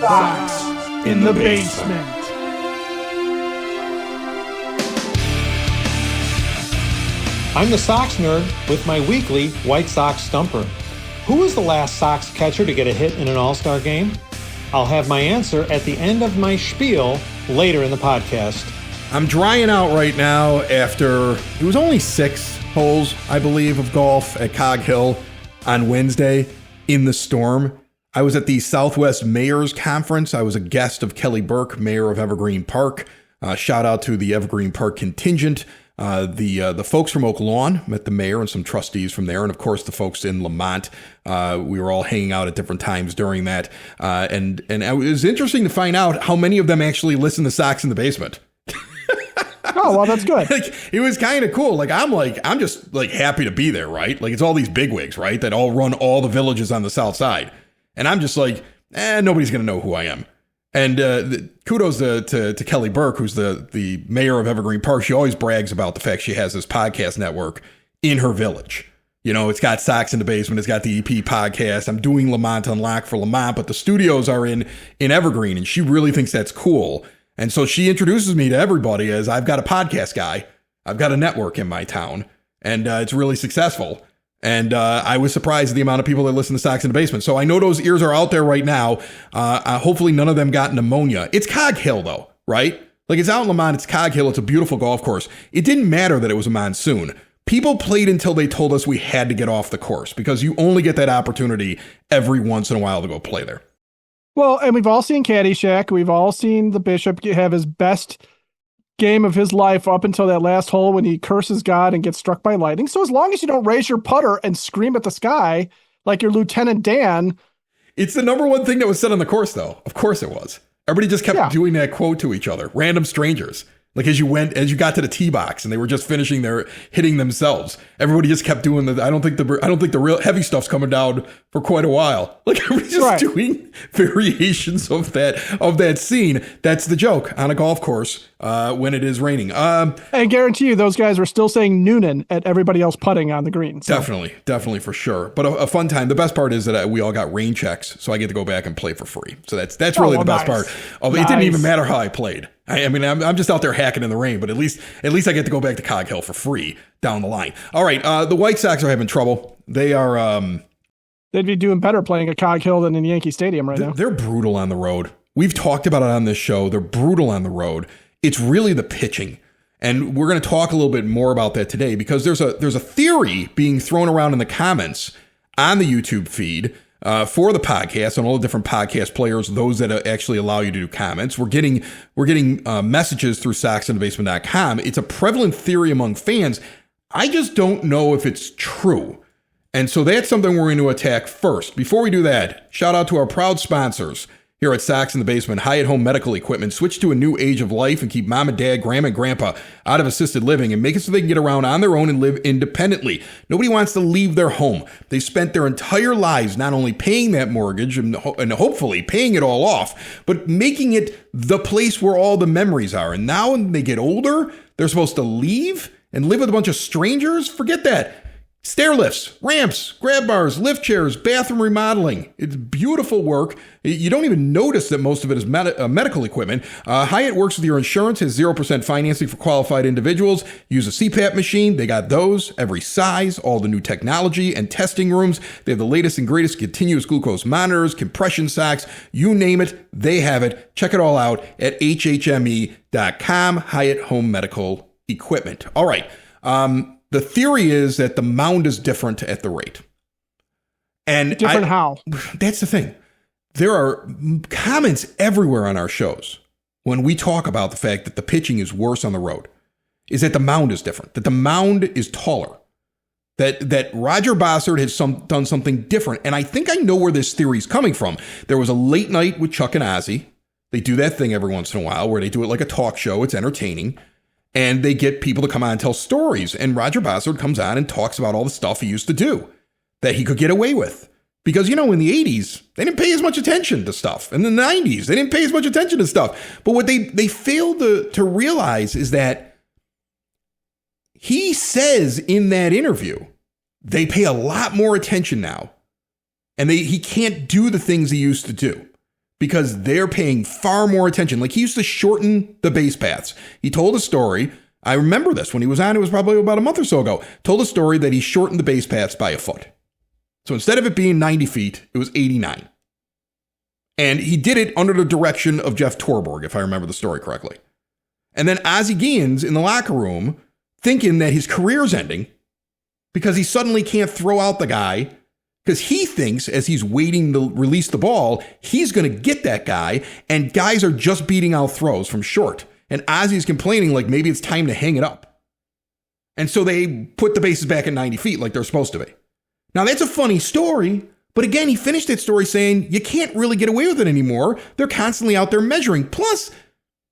Sox in the basement. I'm the Sox nerd with my weekly White Sox stumper. Who was the last Sox catcher to get a hit in an All-Star game? I'll have my answer at the end of my spiel later in the podcast. I'm drying out right now after, it was only 6 holes, I believe, of golf at Cog Hill on Wednesday in the storm. I was at the Southwest Mayor's Conference. I was a guest of Kelly Burke, mayor of Evergreen Park. Shout out to the Evergreen Park contingent. The folks from Oak Lawn met the mayor and some trustees from there. And of course, the folks in Lamont. We were all hanging out at different times during that. And it was interesting to find out how many of them actually listen to Sox in the Basement. Oh, well, that's good. Like, it was kind of cool. I'm just happy to be there, right? Like, it's all these bigwigs, right? That all run all the villages on the South Side. And I'm just like, nobody's going to know who I am. And kudos to Kelly Burke, who's the mayor of Evergreen Park. She always brags about the fact she has this podcast network in her village. You know, it's got Sox in the Basement. It's got the EP podcast. I'm doing Lamont Unlocked for Lamont, but the studios are in Evergreen, and she really thinks that's cool. And so she introduces me to everybody as I've got a podcast guy. I've got a network in my town, and it's really successful. And I was surprised at the amount of people that listen to Sox in the Basement. So I know those ears are out there right now. Hopefully none of them got pneumonia. It's Cog Hill, though, right? Like, it's out in Lamont. It's Cog Hill. It's a beautiful golf course. It didn't matter that it was a monsoon. People played until they told us we had to get off the course because you only get that opportunity every once in a while to go play there. Well, and we've all seen Caddyshack. We've all seen the Bishop have his best game of his life up until that last hole when he curses God and gets struck by lightning. So as long as you don't raise your putter and scream at the sky like your Lieutenant Dan. It's the number one thing that was said on the course, though. Of course it was. Everybody just kept doing that quote to each other. Random strangers. Like, as you got to the tee box and they were just finishing their hitting themselves, everybody just kept doing the. I don't think the real heavy stuff's coming down for quite a while. Like, everybody's just doing variations of that scene. That's the joke on a golf course when it is raining. I guarantee you, those guys were still saying Noonan at everybody else putting on the green. So. Definitely for sure. But a fun time. The best part is that we all got rain checks, so I get to go back and play for free. So that's really the best part of it. It didn't even matter how I played. I mean, I'm just out there hacking in the rain, but at least I get to go back to Cog Hill for free down the line. All right, the White Sox are having trouble. They are. They'd be doing better playing at Cog Hill than in Yankee Stadium right now. They're brutal on the road. We've talked about it on this show. They're brutal on the road. It's really the pitching, and we're going to talk a little bit more about that today because there's a theory being thrown around in the comments on the YouTube feed. For the podcast and all the different podcast players, those that actually allow you to do comments. We're getting messages through soxinthebasement.com. It's a prevalent theory among fans. I just don't know if it's true. And so that's something we're going to attack first. Before we do that, shout out to our proud sponsors here at Sox in the Basement. Hyatt Home Medical Equipment. Switch to a new age of life and keep mom and dad, grandma and grandpa out of assisted living and make it so they can get around on their own and live independently. Nobody wants to leave their home. They spent their entire lives not only paying that mortgage and hopefully paying it all off, but making it the place where all the memories are. And now when they get older, they're supposed to leave and live with a bunch of strangers? Forget that. Stair lifts, ramps, grab bars, lift chairs, bathroom remodeling. It's beautiful work. You don't even notice that most of it is medical equipment. Hyatt works with your insurance, has 0% financing for qualified individuals. Use a CPAP machine. They got those, every size, all the new technology and testing rooms. They have the latest and greatest continuous glucose monitors, compression socks, you name it, they have it. Check it all out at hhme.com, Hyatt Home Medical Equipment. All right. The theory is that the mound is different at the rate. And different how? That's the thing. There are comments everywhere on our shows when we talk about the fact that the pitching is worse on the road, is that the mound is different, that the mound is taller, that Roger Bossard has done something different. And I think I know where this theory is coming from. There was a late night with Chuck and Ozzy. They do that thing every once in a while where they do it like a talk show. It's entertaining. And they get people to come on and tell stories. And Roger Bossard comes on and talks about all the stuff he used to do that he could get away with. Because, you know, in the 80s, they didn't pay as much attention to stuff. In the 90s, they didn't pay as much attention to stuff. But what they failed to realize is that he says in that interview, they pay a lot more attention now. And he can't do the things he used to do. because they're paying far more attention. Like he used to shorten the base paths. He told a story. I remember this when he was on. It was probably about a month or so ago. Told a story that he shortened the base paths by a foot. So instead of it being 90 feet, it was 89. And he did it under the direction of Jeff Torborg, if I remember the story correctly. And then Ozzie Guillen's in the locker room thinking that his career's ending because he suddenly can't throw out the guy because he thinks as he's waiting to release the ball, he's going to get that guy, and guys are just beating out throws from short. And Ozzie's complaining like maybe it's time to hang it up. And so they put the bases back at 90 feet like they're supposed to be. Now, that's a funny story, but again, he finished that story saying you can't really get away with it anymore. They're constantly out there measuring. Plus,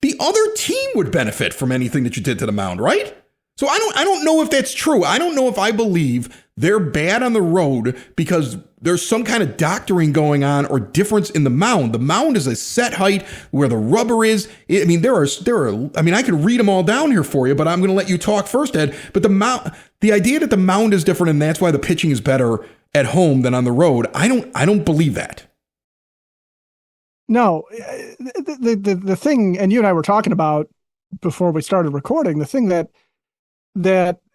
the other team would benefit from anything that you did to the mound, right? So I don't know if that's true. I don't know if I believe they're bad on the road because there's some kind of doctoring going on or difference in the mound. The mound is a set height where the rubber is. I mean, I could read them all down here for you, but I'm going to let you talk first, Ed. But the idea that the mound is different and that's why the pitching is better at home than on the road, I don't believe that. No, the thing, and you and I were talking about before we started recording, the thing that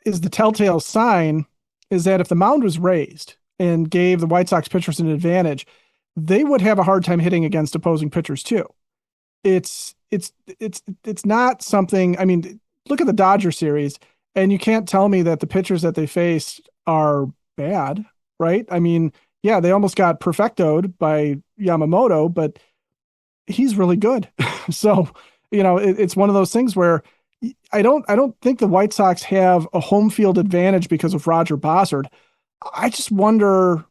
is the telltale sign is that if the mound was raised and gave the White Sox pitchers an advantage, they would have a hard time hitting against opposing pitchers too. It's not something, I mean, look at the Dodger series and you can't tell me that the pitchers that they faced are bad, right? I mean, yeah, they almost got perfectoed by Yamamoto, but he's really good. So, it's one of those things where I don't think the White Sox have a home field advantage because of Roger Bossard. I wonder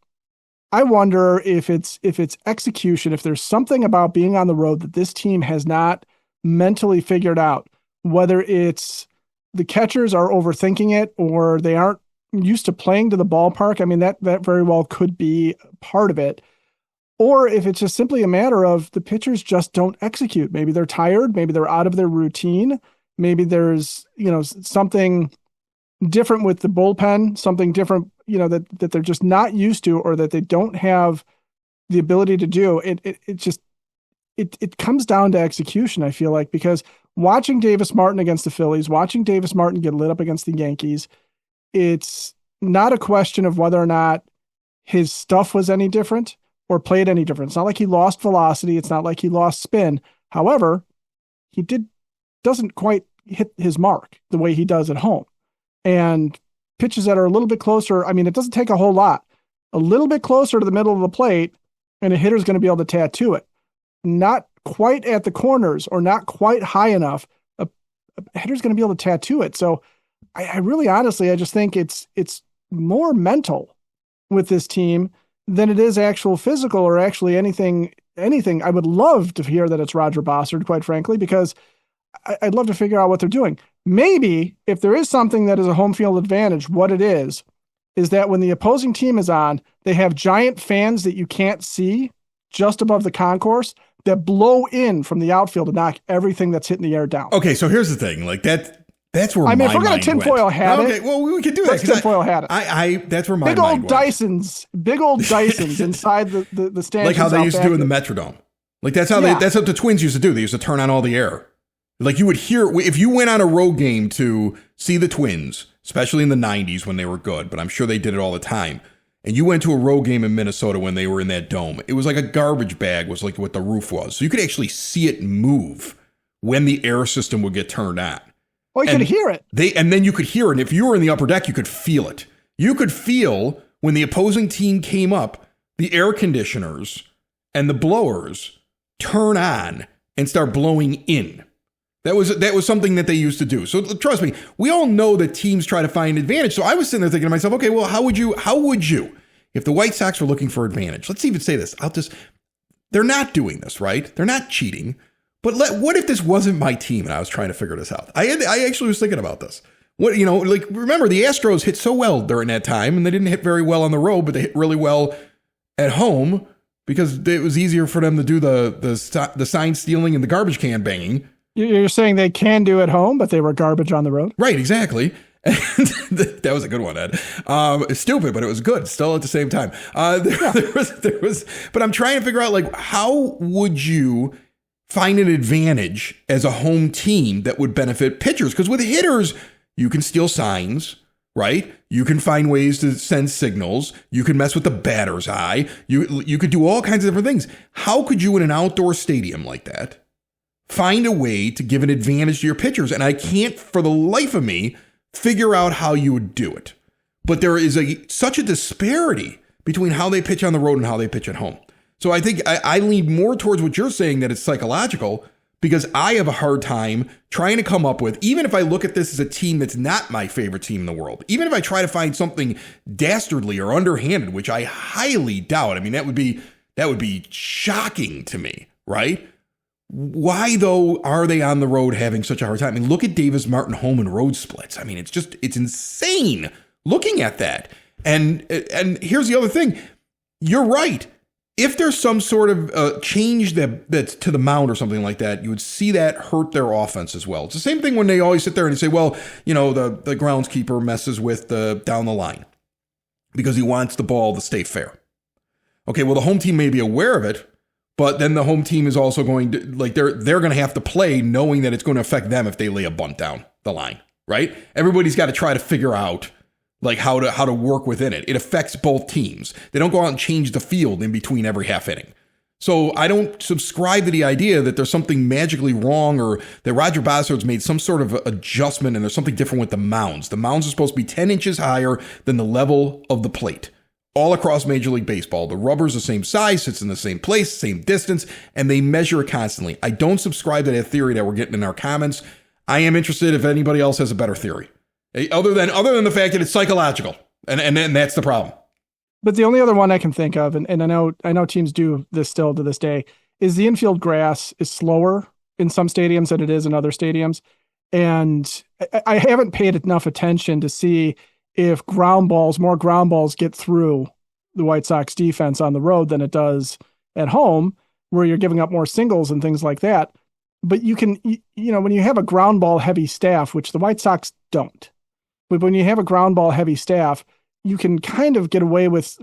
if it's execution, if there's something about being on the road that this team has not mentally figured out, whether it's the catchers are overthinking it or they aren't used to playing to the ballpark. I mean, that very well could be part of it. Or if it's just simply a matter of the pitchers just don't execute. Maybe they're tired. Maybe they're out of their routine. Maybe there's, something different with the bullpen, something different, that they're just not used to, or that they don't have the ability to do. It comes down to execution, I feel like, because watching Davis Martin against the Phillies, watching Davis Martin get lit up against the Yankees, it's not a question of whether or not his stuff was any different or played any different. It's not like he lost velocity. It's not like he lost spin. However, he doesn't quite hit his mark the way he does at home. And pitches that are a little bit closer, I mean, it doesn't take a whole lot. A little bit closer to the middle of the plate, and a hitter's going to be able to tattoo it. Not quite at the corners or not quite high enough, a hitter's going to be able to tattoo it. So I really honestly, I just think it's more mental with this team than it is actual physical or actually anything. I would love to hear that it's Roger Bossard, quite frankly, because I'd love to figure out what they're doing. Maybe if there is something that is a home field advantage, what it is that when the opposing team is on, they have giant fans that you can't see just above the concourse that blow in from the outfield to knock everything that's hitting the air down. Okay, so here's the thing. Like that's where if we're going to tinfoil hat it. Okay, well, we could do that. Tinfoil hat it. That's where my big mind old Dysons, big old Dysons inside the stands. Like how they used to do in the Metrodome. Like that's what the Twins used to do. They used to turn on all the air. Like you would hear, if you went on a road game to see the Twins, especially in the 90s when they were good, but I'm sure they did it all the time. And you went to a road game in Minnesota when they were in that dome. It was like a garbage bag was like what the roof was. So you could actually see it move when the air system would get turned on. Well, you could hear it. And then you could hear it. And if you were in the upper deck, you could feel it. You could feel when the opposing team came up, the air conditioners and the blowers turn on and start blowing in. That was something that they used to do. So trust me, we all know that teams try to find advantage. So I was sitting there thinking to myself, okay, well, how would you, if the White Sox were looking for advantage? Let's even say this. They're not doing this, right? They're not cheating. But what if this wasn't my team and I was trying to figure this out? I actually was thinking about this. Remember the Astros hit so well during that time, and they didn't hit very well on the road, but they hit really well at home because it was easier for them to do the sign stealing and the garbage can banging. You're saying they can do at home, but they were garbage on the road? Right, exactly. That was a good one, Ed. It's stupid, but it was good still at the same time. There was, but I'm trying to figure out, like, how would you find an advantage as a home team that would benefit pitchers? Because with hitters, you can steal signs, right? You can find ways to send signals. You can mess with the batter's eye. You could do all kinds of different things. How could you in an outdoor stadium like that find a way to give an advantage to your pitchers? And I can't for the life of me figure out how you would do it. But there is such a disparity between how they pitch on the road and how they pitch at home. So I think I lean more towards what you're saying, that it's psychological, because I have a hard time trying to come up with, even if I look at this as a team that's not my favorite team in the world, even if I try to find something dastardly or underhanded, which I highly doubt. I mean, that would be shocking to me, right? Why, though, are they on the road having such a hard time? I mean, look at Davis Martin home and road splits. I mean, it's insane looking at that. And here's the other thing. You're right. If there's some sort of change that's to the mound or something like that, you would see that hurt their offense as well. It's the same thing when they always sit there and say, well, you know, the groundskeeper messes with the down the line because he wants the ball to stay fair. Okay, well, the home team may be aware of it, but then the home team is also going to, like, they're going to have to play knowing that it's going to affect them if they lay a bunt down the line, right? Everybody's got to try to figure out, like, how to work within it. It affects both teams. They don't go out and change the field in between every half inning. So I don't subscribe to the idea that there's something magically wrong or that Roger Bosser's made some sort of adjustment and there's something different with the mounds. The mounds are supposed to be 10 inches higher than the level of the plate. All across Major League Baseball. The rubber's the same size, sits in the same place, same distance, and they measure it constantly. I don't subscribe to that theory that we're getting in our comments. I am interested if anybody else has a better theory. Other than the fact that it's psychological. And that's the problem. But the only other one I can think of, and I know teams do this still to this day, is the infield grass is slower in some stadiums than it is in other stadiums. And I haven't paid enough attention to see if more ground balls get through the White Sox defense on the road than it does at home, where you're giving up more singles and things like that. But you can, when you have a ground ball heavy staff, which the White Sox don't, but when you have a ground ball heavy staff, you can kind of get away with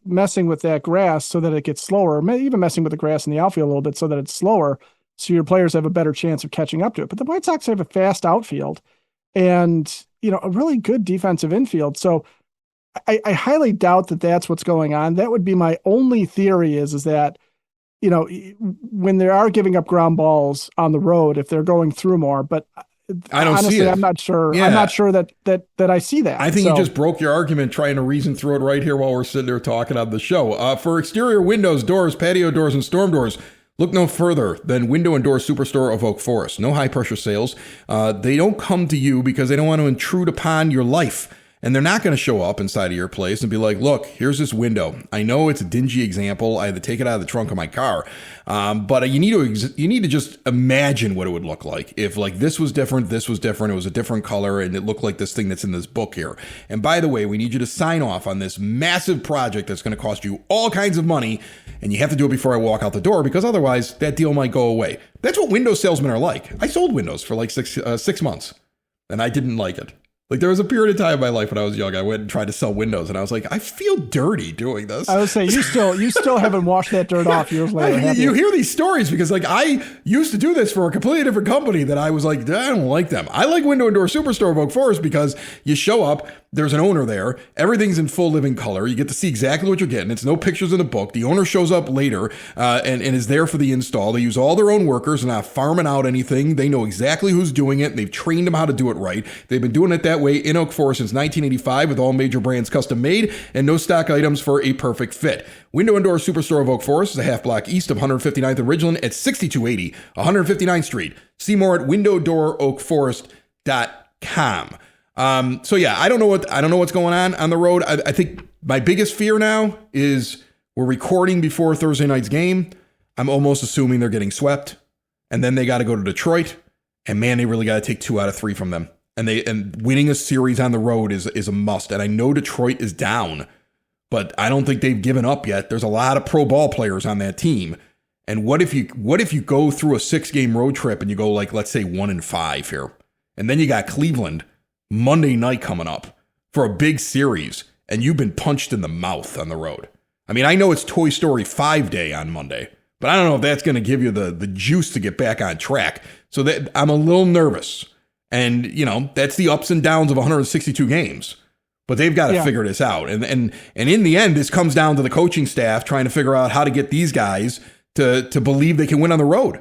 messing with that grass so that it gets slower, even messing with the grass in the outfield a little bit so that it's slower, so your players have a better chance of catching up to it. But the White Sox have a fast outfield and, a really good defensive infield. So I highly doubt that that's what's going on. That would be my only theory is that, when they are giving up ground balls on the road, if they're going through more, but I don't honestly, see it. I'm not sure. Yeah. I'm not sure that I see that. I think you just broke your argument trying to reason through it right here while we're sitting there talking on the show. For exterior windows, doors, patio doors, and storm doors, look no further than Window and Door Superstore of Oak Forest. No high pressure sales. They don't come to you because they don't want to intrude upon your life. And they're not going to show up inside of your place and be like, look, here's this window. I know it's a dingy example. I had to take it out of the trunk of my car. But you need to just imagine what it would look like if, like, this was different, it was a different color, and it looked like this thing that's in this book here. And by the way, we need you to sign off on this massive project that's going to cost you all kinds of money, and you have to do it before I walk out the door because otherwise that deal might go away. That's what window salesmen are like. I sold windows for like 6 months, and I didn't like it. Like, there was a period of time in my life when I was young, I went and tried to sell windows, and I was like, I feel dirty doing this. I would say you still haven't washed that dirt off years later. You hear these stories because, like, I used to do this for a completely different company that I was like, I don't like them. I like Window and Door Superstore of Oak Forest because you show up, there's an owner there, everything's in full living color. You get to see exactly what you're getting. It's no pictures in the book. The owner shows up later and is there for the install. They use all their own workers. They're not farming out anything. They know exactly who's doing it. They've trained them how to do it right. They've been doing it that way in Oak Forest since 1985 with all major brands custom made and no stock items for a perfect fit. Window and Door Superstore of Oak Forest is a half block east of 159th and Ridgeland at 6280 159th Street. See more at windowdooroakforest.com. So yeah, I don't know what's going on the road. I think my biggest fear now is we're recording before Thursday night's game. I'm almost assuming they're getting swept, and then they got to go to Detroit, and man, they really got to take 2 out of 3 from them. And winning a series on the road is a must. And I know Detroit is down, but I don't think they've given up yet. There's a lot of pro ball players on that team. And what if you go through a 6-game road trip and you go, like, let's say 1-5 here, and then you got Cleveland Monday night coming up for a big series, and you've been punched in the mouth on the road. I mean, I know it's Toy Story 5 day on Monday, but I don't know if that's going to give you the juice to get back on track. So that I'm a little nervous. And, that's the ups and downs of 162 games. But they've got to figure this out. And in the end, this comes down to the coaching staff trying to figure out how to get these guys to believe they can win on the road.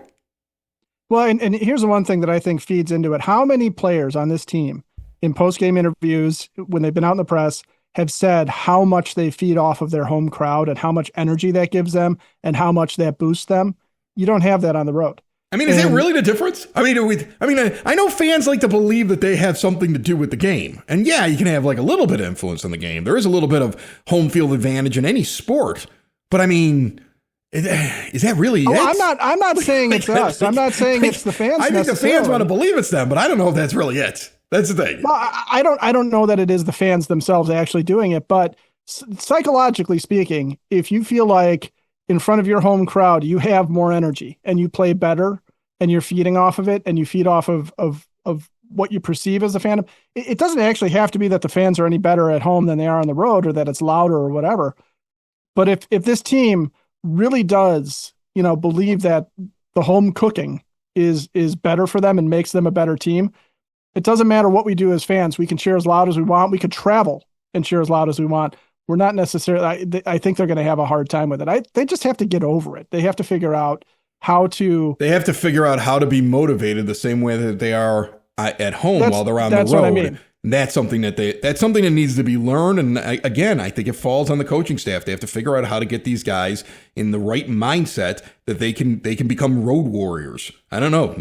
Well, and here's the one thing that I think feeds into it. How many players on this team in post-game interviews, when they've been out in the press, have said how much they feed off of their home crowd and how much energy that gives them and how much that boosts them? You don't have that on the road. I mean, is that really the difference? I mean, I know fans like to believe that they have something to do with the game. And yeah, you can have like a little bit of influence on the game. There is a little bit of home field advantage in any sport. But I mean, is that really it? I'm not saying it's us. I'm not saying it's the fans. I think the fans want to believe it's them, but I don't know if that's really it. That's the thing. Well, I don't know that it is the fans themselves actually doing it, but psychologically speaking, if you feel like in front of your home crowd, you have more energy and you play better and you're feeding off of it and you feed off of what you perceive as a fan. It doesn't actually have to be that the fans are any better at home than they are on the road or that it's louder or whatever. But if this team really does, believe that the home cooking is better for them and makes them a better team, it doesn't matter what we do as fans. We can cheer as loud as we want. We could travel and cheer as loud as we want. We're not necessarily, I think they're going to have a hard time with it. They just have to get over it. They have to figure out how to be motivated the same way that they are at home while they're on the road. What I mean. And that's something that needs to be learned. And I think it falls on the coaching staff. They have to figure out how to get these guys in the right mindset that they can become road warriors. I don't know.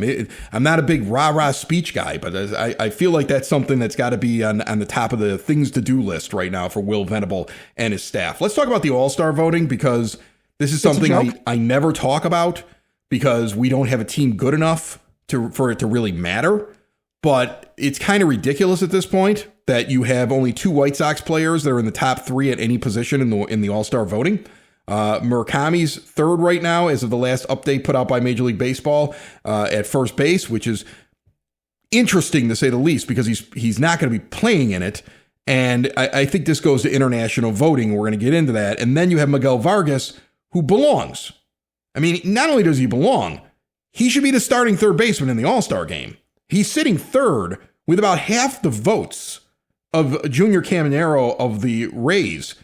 I'm not a big rah-rah speech guy, but I feel like that's something that's got to be on the top of the things to do list right now for Will Venable and his staff. Let's talk about the All-Star voting, because this is something I never talk about because we don't have a team good enough for it to really matter. But it's kind of ridiculous at this point that you have only 2 White Sox players that are in the top 3 at any position in the All-Star voting. Murakami's 3rd right now as of the last update put out by Major League Baseball at first base, which is interesting to say the least because he's not going to be playing in it. And I think this goes to international voting. We're going to get into that. And then you have Miguel Vargas, who belongs. I mean, not only does he belong, he should be the starting third baseman in the All-Star game. He's sitting 3rd with about half the votes of Junior Caminero of the Rays.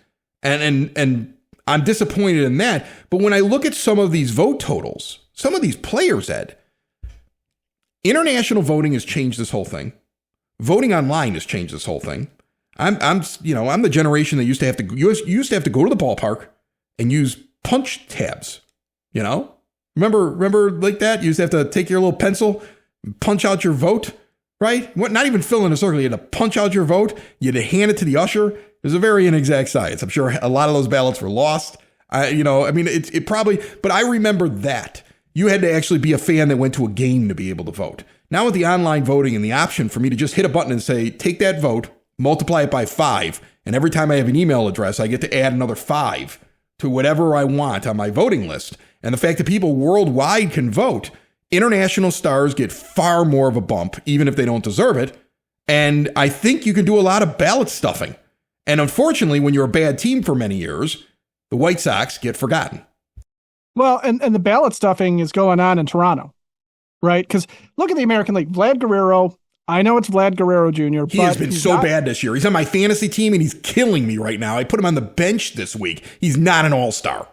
And I'm disappointed in that. But when I look at some of these vote totals, some of these players, Ed, international voting has changed this whole thing. Voting online has changed this whole thing. I'm the generation that used to have to go to the ballpark and use punch tabs. Remember like that? You used to have to take your little pencil, punch out your vote, right? Not even fill in a circle. You had to punch out your vote. You had to hand it to the usher. It was a very inexact science. I'm sure a lot of those ballots were lost. It probably, but I remember that. You had to actually be a fan that went to a game to be able to vote. Now with the online voting and the option for me to just hit a button and say, take that vote, multiply it by 5, and every time I have an email address, I get to add another 5 to whatever I want on my voting list. And the fact that people worldwide can vote, international stars get far more of a bump, even if they don't deserve it. And I think you can do a lot of ballot stuffing. And unfortunately, when you're a bad team for many years, the White Sox get forgotten. Well, and the ballot stuffing is going on in Toronto, right? Because look at the American League. Vlad Guerrero, I know it's Vlad Guerrero Jr. He has been so bad this year. He's on my fantasy team and he's killing me right now. I put him on the bench this week. He's not an all-star.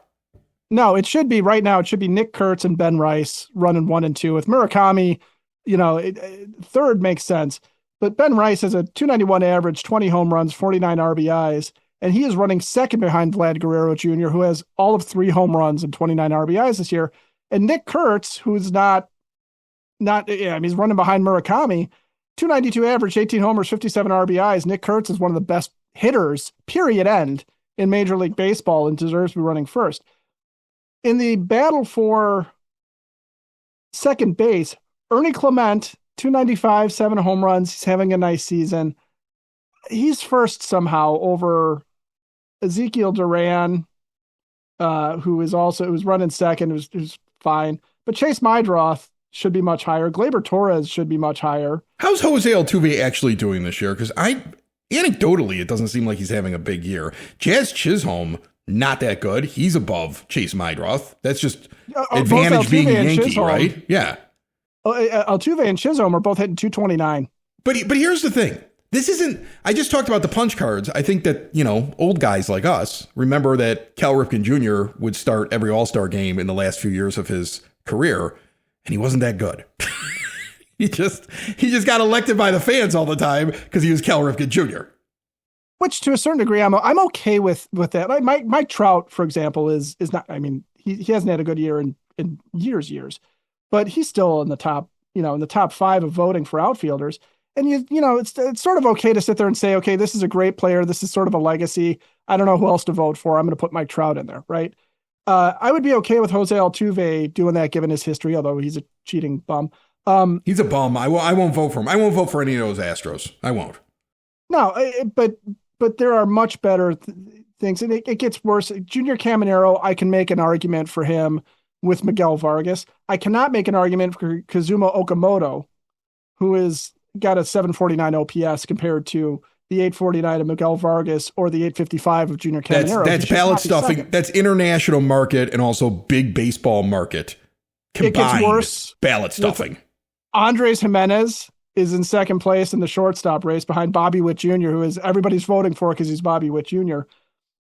No, it should be right now. It should be Nick Kurtz and Ben Rice running 1 and 2 with Murakami. 3rd makes sense, but Ben Rice has a 291 average, 20 home runs, 49 RBIs, and he is running 2nd behind Vlad Guerrero Jr., who has all of 3 home runs and 29 RBIs this year. And Nick Kurtz, who's he's running behind Murakami, 292 average, 18 homers, 57 RBIs. Nick Kurtz is one of the best hitters, period end, in Major League Baseball and deserves to be running first. In the battle for second base, Ernie Clement, 295, 7 home runs. He's having a nice season. He's first somehow over Ezekiel Duran, who was running second, who's fine. But Chase Mydroth should be much higher. Gleyber Torres should be much higher. How's Jose Altuve actually doing this year? Because anecdotally, it doesn't seem like he's having a big year. Jazz Chisholm, not that good. He's above Chase Maedroth. That's just advantage being a Yankee, Chisholm, right? Yeah. Altuve and Chisholm are both hitting 229. But here's the thing. This isn't, I just talked about the punch cards. I think that, old guys like us remember that Cal Ripken Jr. would start every All-Star game in the last few years of his career, and he wasn't that good. He just got elected by the fans all the time because he was Cal Ripken Jr. Which, to a certain degree, I'm okay with that. Like Mike Trout, for example, is not. I mean, he hasn't had a good year in years, but he's still in the top, in the top 5 of voting for outfielders. And it's sort of okay to sit there and say, okay, this is a great player. This is sort of a legacy. I don't know who else to vote for. I'm going to put Mike Trout in there, right? I would be okay with Jose Altuve doing that given his history, although he's a cheating bum. He's a bum. I won't vote for him. I won't vote for any of those Astros. I won't. No, but there are much better things, and it gets worse. Junior Caminero, I can make an argument for him with Miguel Vargas. I cannot make an argument for Kazuma Okamoto, who is got a 749 OPS compared to the 849 of Miguel Vargas or the 855 of Junior Caminero. That's ballot stuffing. Second. That's international market and also big baseball market combined. It gets worse. Ballot stuffing. Andres Jimenez is in second place in the shortstop race behind Bobby Witt Jr., who is everybody's voting for because he's Bobby Witt Jr.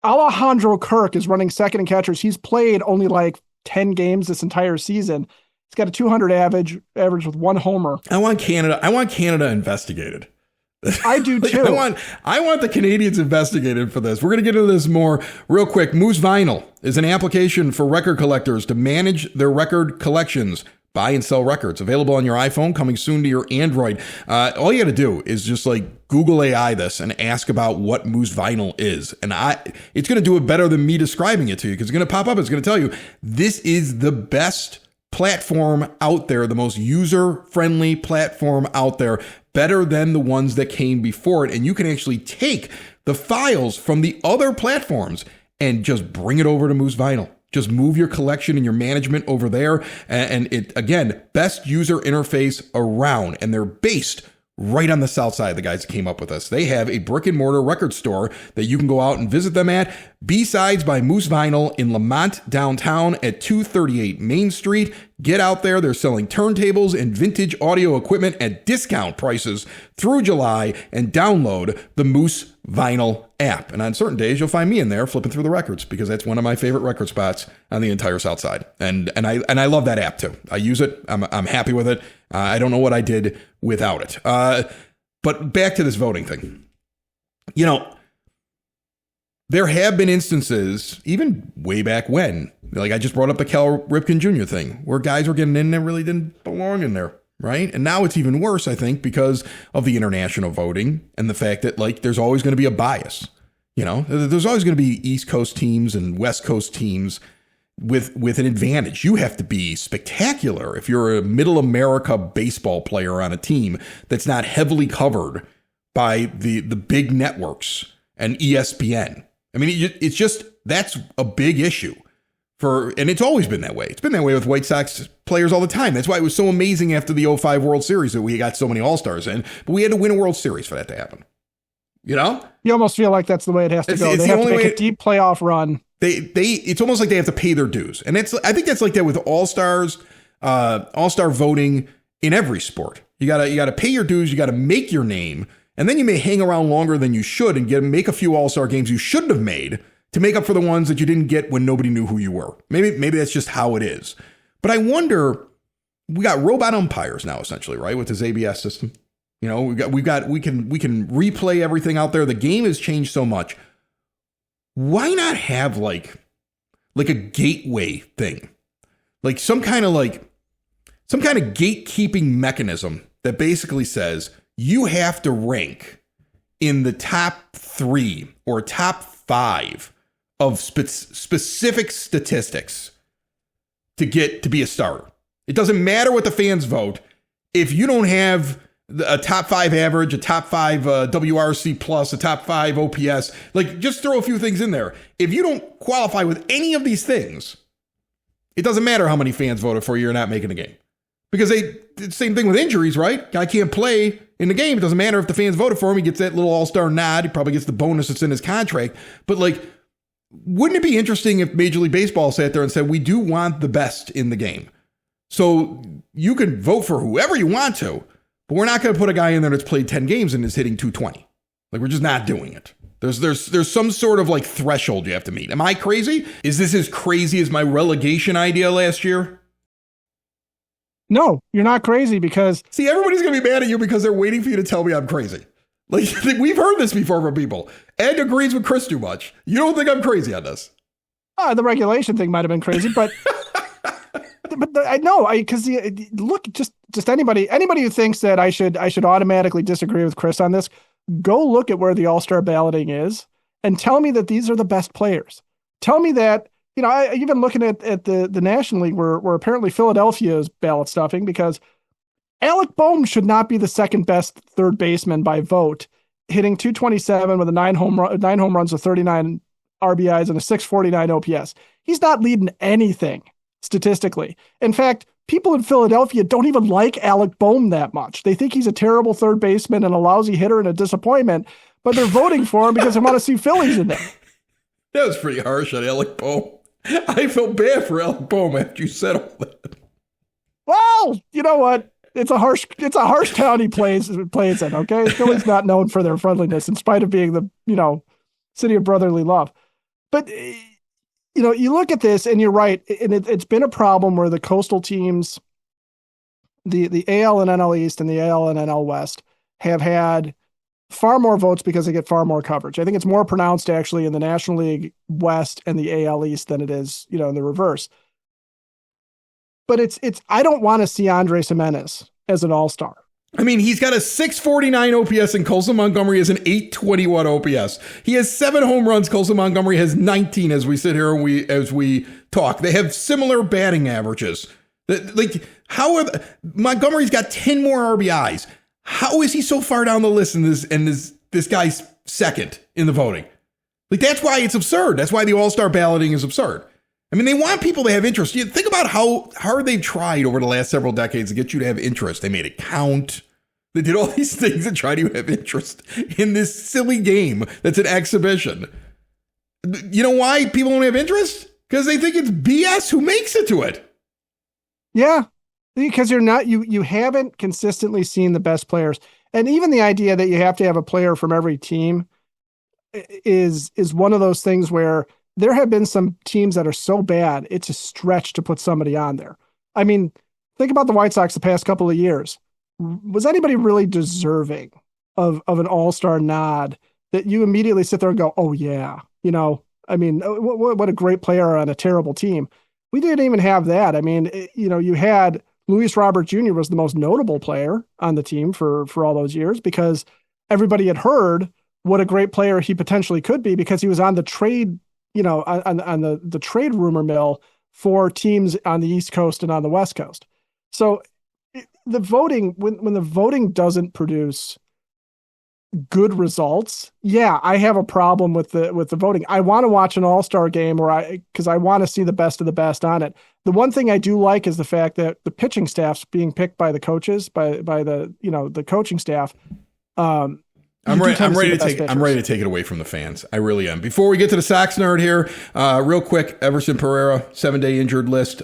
Alejandro Kirk is running second in catchers. He's played only like 10 games this entire season. He's got a 200 average with 1 homer. I want Canada investigated. I do too. I want the Canadians investigated for this. We're going to get into this more real quick. Moose Vinyl is an application for record collectors to manage their record collections. Buy and sell records. Available on your iPhone, coming soon to your Android. All you got to do is just like Google AI this and ask about what Moose Vinyl is. And it's going to do it better than me describing it to you because it's going to pop up. It's going to tell you this is the best platform out there, the most user-friendly platform out there, better than the ones that came before it. And you can actually take the files from the other platforms and just bring it over to Moose Vinyl. Just move your collection and your management over there. And it, again, best user interface around. And they're based right on the south side, the guys that came up with this. They have a brick and mortar record store that you can go out and visit them at. B-Sides by Moose Vinyl in Lamont downtown at 238 Main Street. Get out there. They're selling turntables and vintage audio equipment at discount prices through July, and download the Moose Vinyl app. And on certain days, you'll find me in there flipping through the records because that's one of my favorite record spots on the entire south side. And I love that app too. I use it. I'm happy with it. I don't know what I did without it. But back to this voting thing. There have been instances, even way back when, like I just brought up the Cal Ripken Jr. thing, where guys were getting in that really didn't belong in there, right? And now it's even worse, I think, because of the international voting and the fact that, like, there's always going to be a bias. There's always going to be East Coast teams and West Coast teams with an advantage. You have to be spectacular if you're a middle America baseball player on a team that's not heavily covered by the big networks and ESPN. I mean, it's just, that's a big issue and it's always been that way. It's been that way with White Sox players all the time. That's why it was so amazing after the 2005 World Series that we got so many All-Stars in, but we had to win a World Series for that to happen. You almost feel like that's the way it has to go. They have to make a deep playoff run. It's almost like they have to pay their dues. And I think that's like that with All-Stars, All-Star voting in every sport. You gotta pay your dues, you gotta make your name, and then you may hang around longer than you should and make a few All-Star games you shouldn't have made to make up for the ones that you didn't get when nobody knew who you were. Maybe that's just how it is. But I wonder, we got robot umpires now, essentially, right? With this ABS system. We can replay everything out there. The game has changed so much. Why not have like a gateway thing? Like some kind of gatekeeping mechanism that basically says you have to rank in the top 3 or top 5 of specific statistics to be a starter. It doesn't matter what the fans vote. If you don't have a top 5 average, a top 5 WRC plus, a top 5 OPS, like just throw a few things in there. If you don't qualify with any of these things, it doesn't matter how many fans voted for you, you're not making the game. Because same thing with injuries, right? Guy can't play in the game. It doesn't matter if the fans voted for him. He gets that little all-star nod. He probably gets the bonus that's in his contract. But like, wouldn't it be interesting if Major League Baseball sat there and said, we do want the best in the game. So you can vote for whoever you want to, but we're not going to put a guy in there that's played 10 games and is hitting 220. Like, we're just not doing it. There's some sort of like threshold you have to meet. Am I crazy? Is this as crazy as my relegation idea last year? No, you're not crazy because... See, everybody's going to be mad at you because they're waiting for you to tell me I'm crazy. Like, we've heard this before from people. Ed agrees with Chris too much. You don't think I'm crazy on this? The regulation thing might have been crazy, but... I know, because look, just anybody who thinks that I should automatically disagree with Chris on this, go look at where the All-Star balloting is and tell me that these are the best players. Tell me that, even looking at the National League where apparently Philadelphia is ballot stuffing because Alec Bohm should not be the second best third baseman by vote, hitting 227 with 9 home runs with 39 RBIs and a 649 OPS. He's not leading anything statistically. In fact, people in Philadelphia don't even like Alec Bohm that much. They think he's a terrible third baseman and a lousy hitter and a disappointment, but they're voting for him because they want to see Phillies in there. That was pretty harsh on Alec Bohm. I felt bad for Alec Bohm after you said all that. Well, you know what? It's a harsh town he plays in, okay? Philly's not known for their friendliness in spite of being the, city of brotherly love. But you look at this and you're right. And it's been a problem where the coastal teams, the AL and NL East and the AL and NL West have had far more votes because they get far more coverage. I think it's more pronounced actually in the National League West and the AL East than it is, in the reverse. But I don't want to see Andres Gimenez as an all-star. I mean, he's got a 649 OPS and Colson Montgomery has an 821 OPS. He has 7 home runs. Colson Montgomery has 19 as we sit here and as we talk. They have similar batting averages. Like, Montgomery's got 10 more RBIs. How is he so far down the list in this guy's second in the voting? Like, that's why it's absurd. That's why the all-star balloting is absurd. I mean, they want people to have interest. You think about how hard they've tried over the last several decades to get you to have interest. They made it count. They did all these things to try to have interest in this silly game that's an exhibition. You know why people don't have interest? Because they think it's BS who makes it to it. Yeah, because you haven't consistently seen the best players. And even the idea that you have to have a player from every team is one of those things where there have been some teams that are so bad, it's a stretch to put somebody on there. I mean, think about the White Sox the past couple of years. Was anybody really deserving of an all-star nod that you immediately sit there and go, oh, yeah, I mean, what a great player on a terrible team. We didn't even have that. I mean, you had Luis Robert Jr. was the most notable player on the team for all those years because everybody had heard what a great player he potentially could be because he was on the trade on the trade rumor mill for teams on the East Coast and on the West Coast. So the voting, when the voting doesn't produce good results, yeah, I have a problem with the voting. I want to watch an all-star game because I want to see the best of the best on it. The one thing I do like is the fact that the pitching staff's being picked by the coaches, by the the coaching staff. I'm ready to take it away from the fans. I really am. Before we get to the Sox nerd here, real quick, Everson Pereira, 7-day injured list.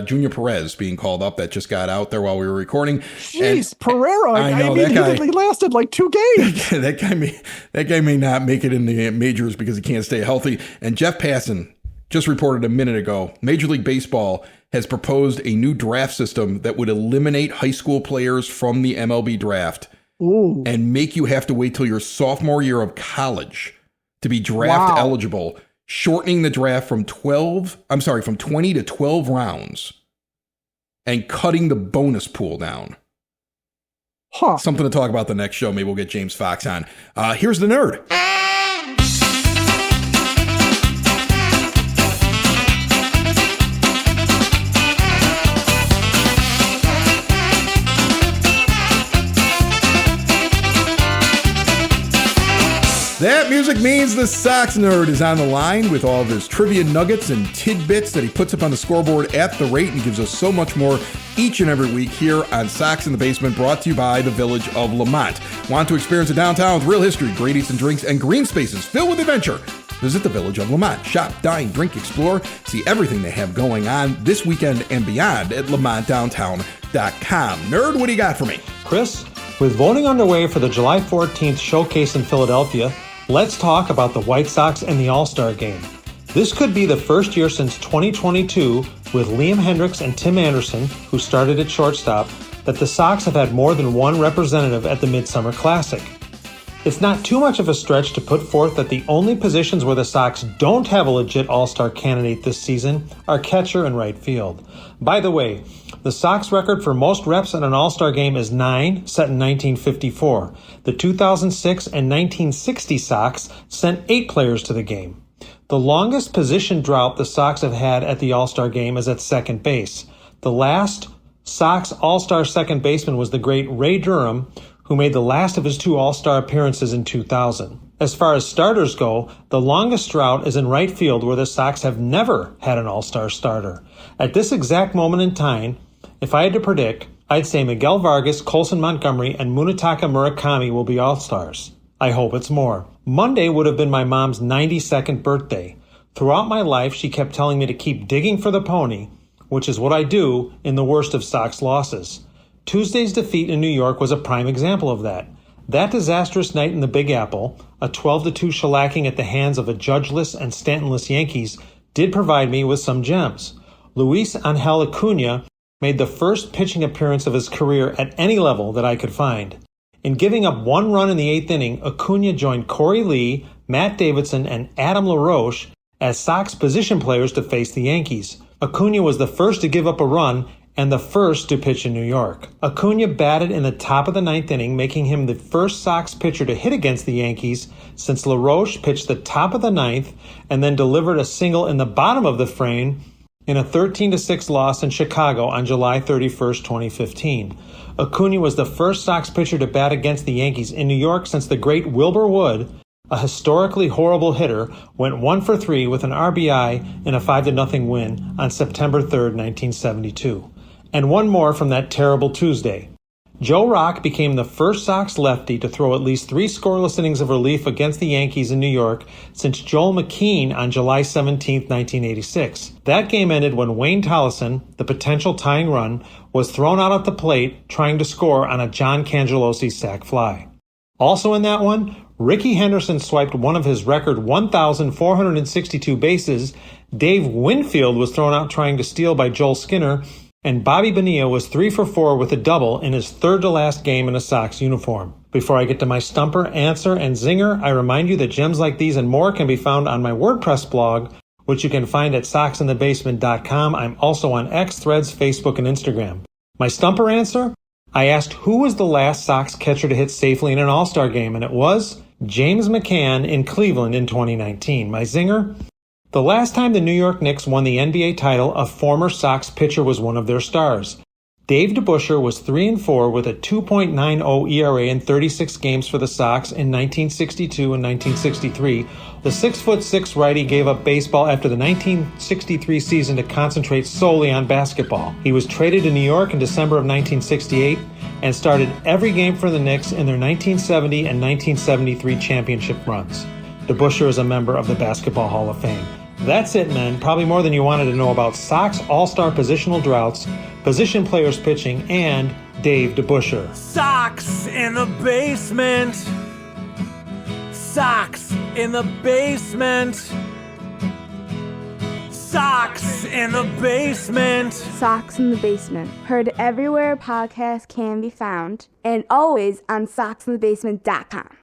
Junior Perez being called up. That just got out there while we were recording. Jeez, Pereira. I know that guy. He lasted like 2 games. that guy may not make it in the majors because he can't stay healthy. And Jeff Passan just reported a minute ago, Major League Baseball has proposed a new draft system that would eliminate high school players from the MLB draft. Ooh. And make you have to wait till your sophomore year of college to be draft eligible, shortening the draft from 20 to 12 rounds and cutting the bonus pool down. Huh. Something to talk about the next show. Maybe we'll get James Fox on. Here's the nerd. That music means the Sox nerd is on the line with all of his trivia nuggets and tidbits that he puts up on the scoreboard at the rate, and he gives us so much more each and every week here on Sox in the Basement, brought to you by the Village of Lamont. Want to experience a downtown with real history, great eats and drinks, and green spaces filled with adventure? Visit the Village of Lamont. Shop, dine, drink, explore, see everything they have going on this weekend and beyond at lamontdowntown.com. Nerd, what do you got for me? Chris, with voting underway for the July 14th showcase in Philadelphia, let's talk about the White Sox and the All-Star Game. This could be the first year since 2022, with Liam Hendricks and Tim Anderson, who started at shortstop, that the Sox have had more than one representative at the Midsummer Classic. It's not too much of a stretch to put forth that the only positions where the Sox don't have a legit All-Star candidate this season are catcher and right field. By the way, the Sox record for most reps in an All-Star game is 9, set in 1954. The 2006 and 1960 Sox sent 8 players to the game. The longest position drought the Sox have had at the All-Star game is at second base. The last Sox All-Star second baseman was the great Ray Durham, who made the last of his 2 All-Star appearances in 2000. As far as starters go, the longest drought is in right field, where the Sox have never had an All-Star starter. At this exact moment in time, if I had to predict, I'd say Miguel Vargas, Colson Montgomery, and Munetaka Murakami will be All-Stars. I hope it's more. Monday would have been my mom's 92nd birthday. Throughout my life, she kept telling me to keep digging for the pony, which is what I do in the worst of Sox losses. Tuesday's defeat in New York was a prime example of that. That disastrous night in the Big Apple, a 12-2 shellacking at the hands of a judgeless and Stantonless Yankees, did provide me with some gems. Luis Angel Acuna made the first pitching appearance of his career at any level that I could find. In giving up 1 run in the 8th inning, Acuna joined Corey Lee, Matt Davidson, and Adam LaRoche as Sox position players to face the Yankees. Acuna was the first to give up a run and the first to pitch in New York. Acuna batted in the top of the 9th inning, making him the first Sox pitcher to hit against the Yankees since LaRoche pitched the top of the 9th and then delivered a single in the bottom of the frame in a 13-6 loss in Chicago on July 31st, 2015. Acuna was the first Sox pitcher to bat against the Yankees in New York since the great Wilbur Wood, a historically horrible hitter, went 1 for 3 with an RBI in a 5-0 win on September 3rd, 1972. And one more from that terrible Tuesday. Joe Rock became the first Sox lefty to throw at least 3 scoreless innings of relief against the Yankees in New York since Joel McKean on July 17, 1986. That game ended when Wayne Tollison, the potential tying run, was thrown out at the plate trying to score on a John Cangelosi sac fly. Also in that one, Rickey Henderson swiped one of his record 1,462 bases, Dave Winfield was thrown out trying to steal by Joel Skinner, and Bobby Bonilla was 3 for 4 with a double in his third-to-last game in a Sox uniform. Before I get to my stumper, answer, and zinger, I remind you that gems like these and more can be found on my WordPress blog, which you can find at soxinthebasement.com. I'm also on X, Threads, Facebook, and Instagram. My stumper answer? I asked who was the last Sox catcher to hit safely in an All-Star game, and it was James McCann in Cleveland in 2019. My zinger? The last time the New York Knicks won the NBA title, a former Sox pitcher was one of their stars. Dave DeBusschere was 3-4 with a 2.90 ERA in 36 games for the Sox in 1962 and 1963. The 6'6" righty gave up baseball after the 1963 season to concentrate solely on basketball. He was traded to New York in December of 1968 and started every game for the Knicks in their 1970 and 1973 championship runs. DeBusschere is a member of the Basketball Hall of Fame. That's it, men. Probably more than you wanted to know about Sox All-Star positional droughts, position players pitching, and Dave DeBusschere. Sox in the basement. Sox in the basement. Sox in the basement. Sox in the Basement. Heard everywhere podcasts can be found, and always on soxinthebasement.com.